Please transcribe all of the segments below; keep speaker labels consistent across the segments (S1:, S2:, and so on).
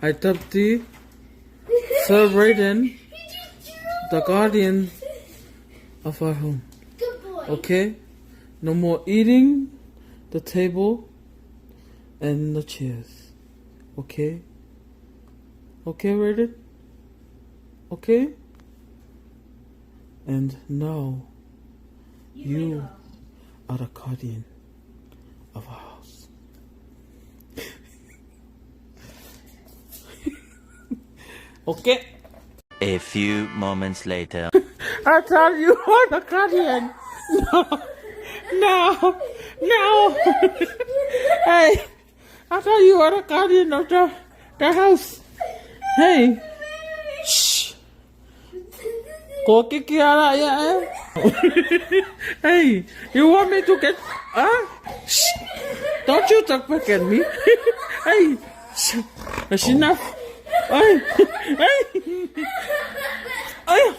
S1: I dubbed the Sir Raiden the guardian of our home.
S2: Good boy.
S1: Okay? No more eating the table and the chairs. Okay? Okay, Raiden? Okay? And now you are the guardian of our house. Okay?
S3: A few moments later.
S1: I tell you are the guardian. No. Hey, I tell you are the guardian of the house. Hey. Shh. Có cái kia lại vậy? Hey, you want me to get... Shh. Don't you talk back at me. Hey. Shh. That's enough. Hey. Hey. Hey.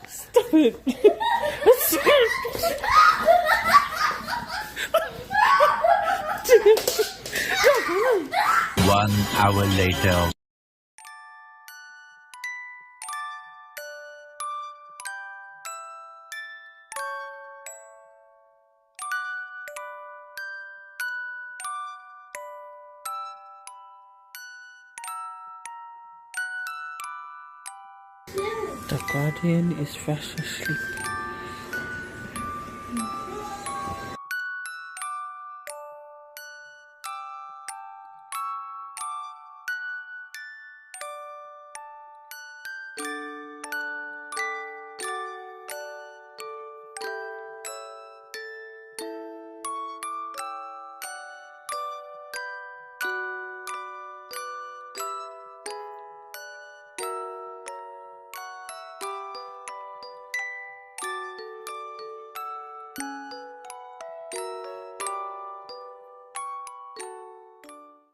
S1: Stop it.
S3: 1 hour later.
S1: The guardian is fast asleep.